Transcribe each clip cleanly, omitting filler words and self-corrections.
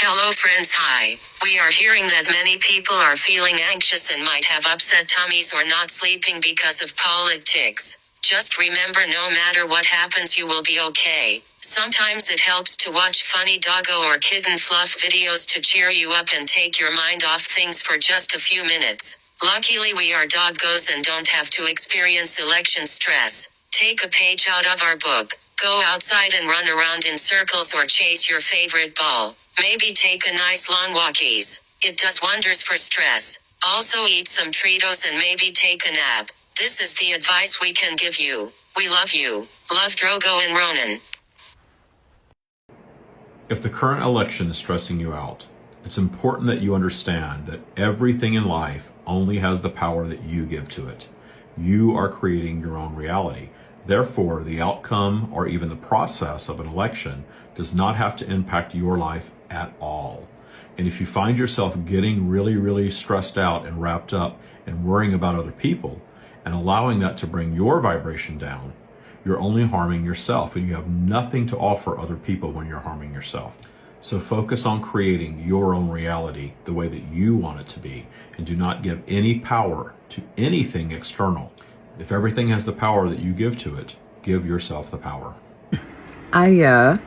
Hello friends, hi. We are hearing that many people are feeling anxious and might have upset tummies or not sleeping because of politics. Just remember, no matter what happens, you will be okay. Sometimes it helps to watch funny doggo or kitten fluff videos to cheer you up and take your mind off things for just a few minutes. Luckily we are doggos and don't have to experience election stress. Take a page out of our book. Go outside and run around in circles or chase your favorite ball. Maybe take a nice long walkies. It does wonders for stress. Also eat some Treatos and maybe take a nap. This is the advice we can give you. We love you. Love Drogo and Ronin. If the current election is stressing you out, it's important that you understand that everything in life only has the power that you give to it. You are creating your own reality. Therefore, the outcome or even the process of an election does not have to impact your life at all. And if you find yourself getting really stressed out and wrapped up and worrying about other people and allowing that to bring your vibration down, you're only harming yourself, and you have nothing to offer other people when you're harming yourself. So focus on creating your own reality the way that you want it to be, and do not give any power to anything external. If everything has the power that you give to it, give yourself the power. I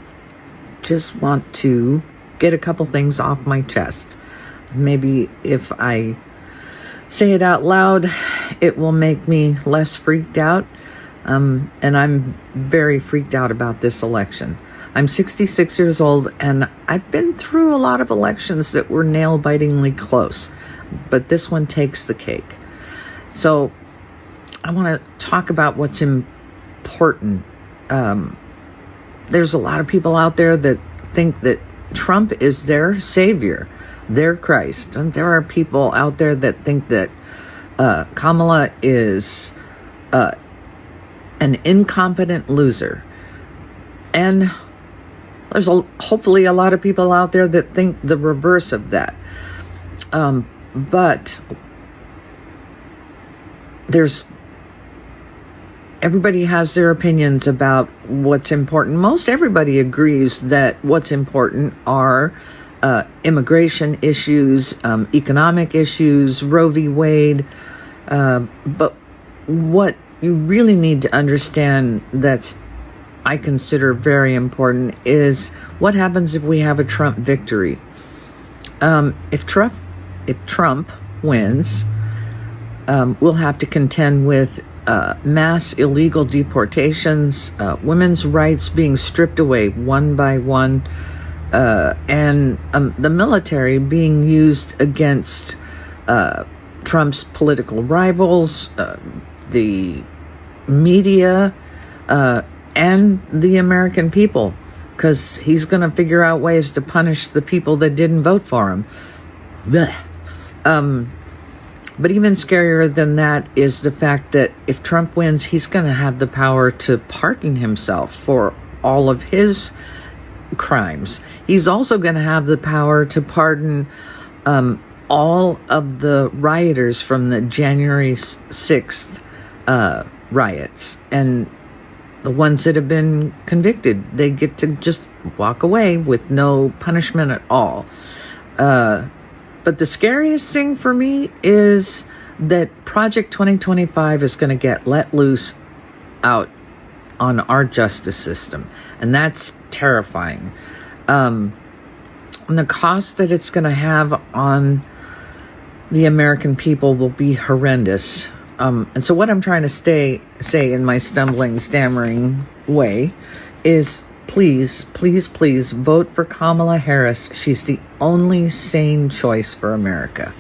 just want to get a couple things off my chest. Maybe if I say it out loud, it will make me less freaked out. And I'm very freaked out about this election. I'm 66 years old, and I've been through a lot of elections that were nail-bitingly close, but this one takes the cake. So I want to talk about what's important. There's a lot of people out there that think that Trump is their savior, their Christ. And there are people out there that think that Kamala is an incompetent loser. And there's hopefully a lot of people out there that think the reverse of that. But everybody has their opinions about what's important. Most everybody agrees that what's important are immigration issues, economic issues, Roe v. Wade. But what you really need to understand that I consider very important is what happens if we have a Trump victory. If Trump wins, we'll have to contend with mass illegal deportations, women's rights being stripped away one by one, and the military being used against Trump's political rivals, the media, and the American people, because he's going to figure out ways to punish the people that didn't vote for him. But even scarier than that is the fact that if Trump wins, he's going to have the power to pardon himself for all of his crimes. He's also going to have the power to pardon all of the rioters from the January 6th riots. And the ones that have been convicted, they get to just walk away with no punishment at all. But the scariest thing for me is that Project 2025 is going to get let loose out on our justice system. And that's terrifying. And the cost that it's going to have on the American people will be horrendous. And so what I'm trying to say in my stumbling, stammering way is please vote for Kamala Harris. She's the only sane choice for America.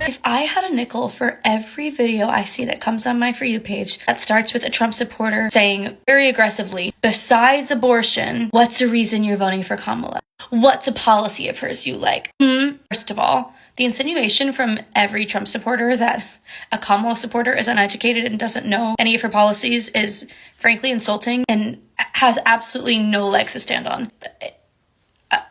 If I had a nickel for every video I see that comes on my For You page that starts with a Trump supporter saying very aggressively, besides abortion, what's a reason you're voting for Kamala? What's a policy of hers you like? First of all, the insinuation from every Trump supporter that a Kamala supporter is uneducated and doesn't know any of her policies is frankly insulting and has absolutely no legs to stand on. I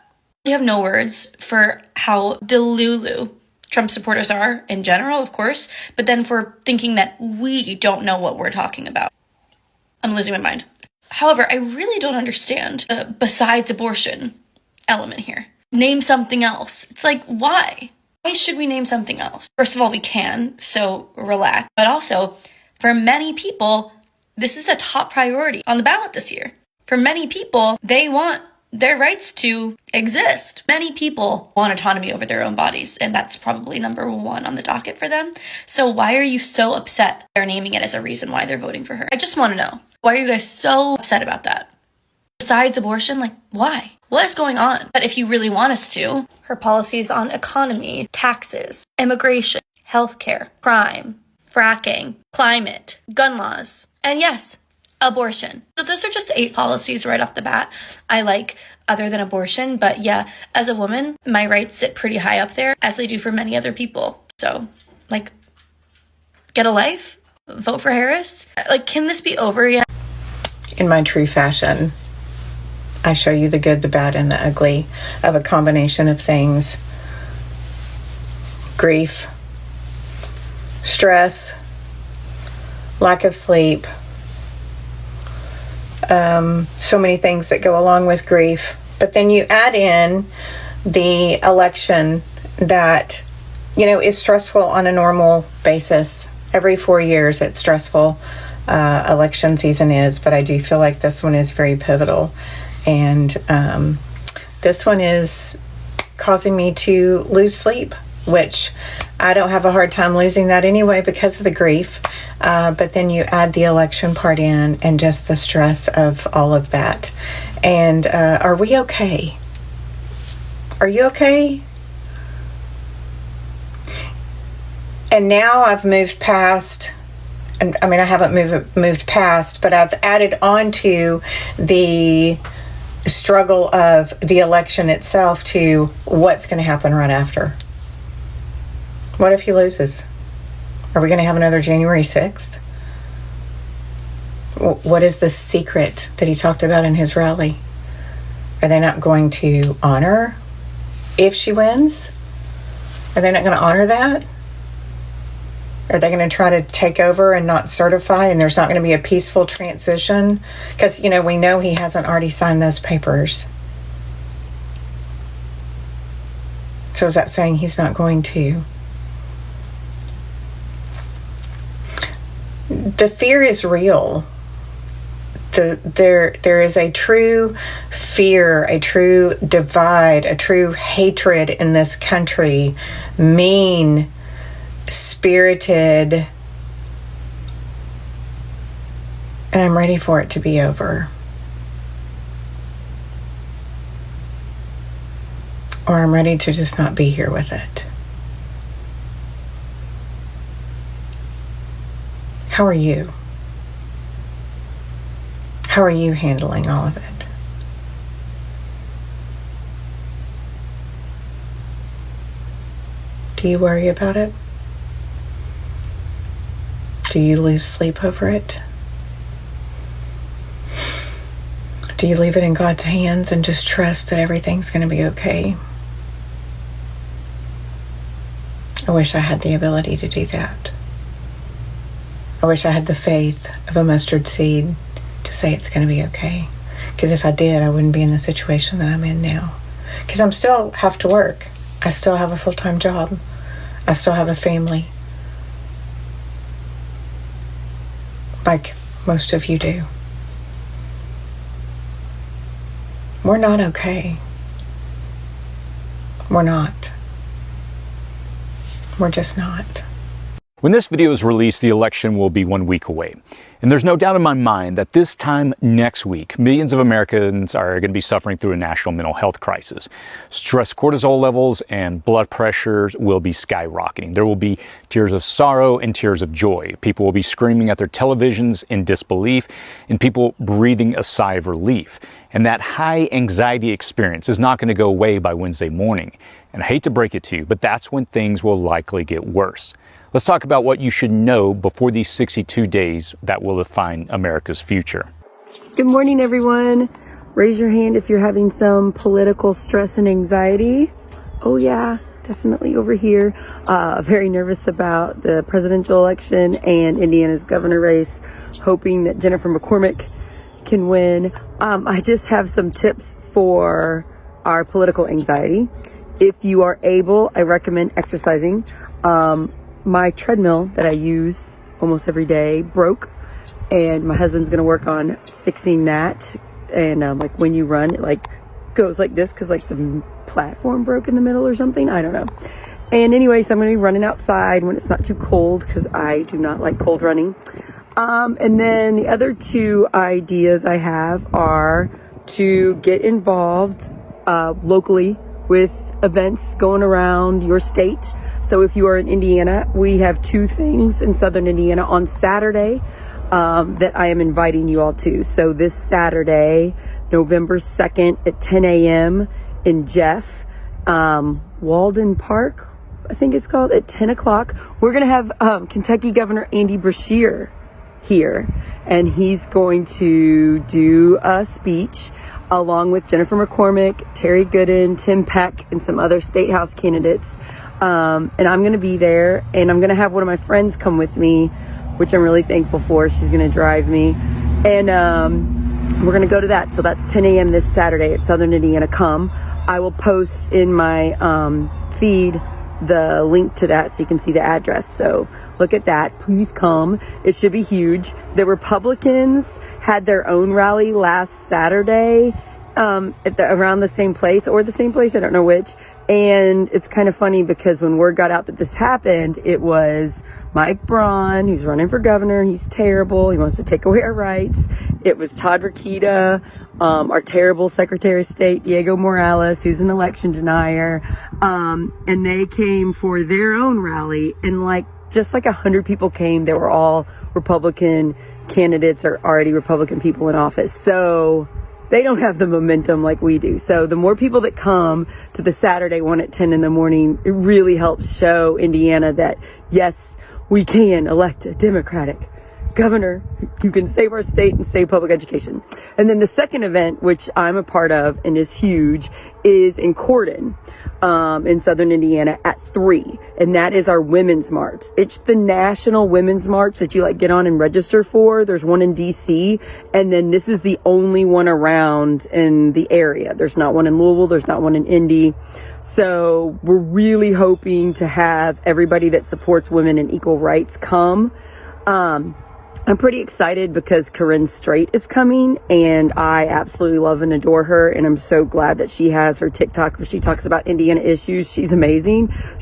have no words for how delulu Trump supporters are in general, of course, but then for thinking that we don't know what we're talking about. I'm losing my mind. However, I really don't understand the besides abortion element here. name something else. It's like, why? Why should we name something else? First of all, we can, so relax. But also, for many people, this is a top priority on the ballot this year. For many people, they want their rights to exist. Many people want autonomy over their own bodies, and that's probably number one on the docket for them. So why are you so upset they're naming it as a reason why they're voting for her? I just want to know. Why are you guys so upset about that? Besides abortion, like, why? What is going on? But if you really want us to, her policies on economy, taxes, immigration, healthcare, crime, fracking, climate, gun laws, and yes, abortion. So those are just 8 policies right off the bat I like other than abortion. But yeah, as a woman, my rights sit pretty high up there, as they do for many other people. So, like, get a life, vote for Harris. Like, can this be over yet? In my true fashion, I show you the good, the bad, and the ugly of a combination of things. Grief, stress, lack of sleep, so many things that go along with grief. But then you add in the election that, is stressful on a normal basis. Every 4 years it's stressful. Election season is, but I do feel like this one is very pivotal. And this one is causing me to lose sleep, which I don't have a hard time losing that anyway because of the grief. But then you add the election part in and just the stress of all of that. And are we okay? Are you okay? And now I've moved past, I mean, I haven't moved past, but I've added on to the struggle of the election itself to what's going to happen right after. What if he loses? Are we going to have another January 6th? What is the secret that he talked about in his rally? Are they not going to honor if she wins? Are they not going to honor that? Are they going to try to take over and not certify, and there's not going to be a peaceful transition? Because, we know he hasn't already signed those papers. So is that saying he's not going to? The fear is real. There is a true fear, a true divide, a true hatred in this country. Mean, spirited, and I'm ready for it to be over. Or I'm ready to just not be here with it. How are you? How are you handling all of it? Do you worry about it? Do you lose sleep over it? Do you leave it in God's hands and just trust that everything's going to be okay? I wish I had the ability to do that. I wish I had the faith of a mustard seed to say it's going to be okay. Because if I did, I wouldn't be in the situation that I'm in now. Because I still have to work. I still have a full-time job. I still have a family. Like most of you do. We're not okay. We're not. We're just not. When this video is released, the election will be 1 week away. And there's no doubt in my mind that this time next week, millions of Americans are going to be suffering through a national mental health crisis. Stress cortisol levels and blood pressures will be skyrocketing. There will be tears of sorrow and tears of joy. People will be screaming at their televisions in disbelief, and people breathing a sigh of relief. And that high anxiety experience is not going to go away by Wednesday morning. And I hate to break it to you, but that's when things will likely get worse. Let's talk about what you should know before these 62 days that will define America's future. Good morning, everyone. Raise your hand if you're having some political stress and anxiety. Oh yeah, definitely over here. Very nervous about the presidential election and Indiana's governor race, hoping that Jennifer McCormick can win. I just have some tips for our political anxiety. If you are able, I recommend exercising. My treadmill that I use almost every day broke, and my husband's gonna work on fixing that. And like when you run, it like goes like this because like the platform broke in the middle or something. I don't know. And anyway, so I'm gonna be running outside when it's not too cold because I do not like cold running. And then the other two ideas I have are to get involved locally with events going around your state. So if you are in Indiana, we have two things in Southern Indiana on Saturday that I am inviting you all to. So this Saturday, November 2nd at 10 a.m. in Jeff, Walden Park, I think it's called, at 10 o'clock. We're going to have Kentucky Governor Andy Beshear here, and he's going to do a speech along with Jennifer McCormick, Terry Gooden, Tim Peck, and some other state house candidates. And I'm going to be there, and I'm going to have one of my friends come with me, which I'm really thankful for. She's going to drive me, and we're going to go to that. So that's 10 a.m. this Saturday at Southern Indiana. Come. I will post in my feed the link to that so you can see the address. So look at that. Please come. It should be huge. The Republicans had their own rally last Saturday around the same place, or the same place, I don't know which. And it's kind of funny because when word got out that this happened, it was Mike Braun, who's running for governor. He's terrible. He wants to take away our rights. It was Todd Rokita, our terrible Secretary of State, Diego Morales, who's an election denier. And they came for their own rally, and just like 100 people came. They were all Republican candidates or already Republican people in office. So they don't have the momentum like we do. So the more people that come to the Saturday one at 10 in the morning, it really helps show Indiana that, yes, we can elect a Democratic governor who can save our state and save public education. And then the second event, which I'm a part of and is huge, is in Cordon, in Southern Indiana at 3. And that is our Women's March. It's the National Women's March that you get on and register for. There's one in DC. And then this is the only one around in the area. There's not one in Louisville. There's not one in Indy. So we're really hoping to have everybody that supports women and equal rights come. I'm pretty excited because Corinne Strait is coming, and I absolutely love and adore her, and I'm so glad that she has her TikTok where she talks about Indiana issues. She's amazing.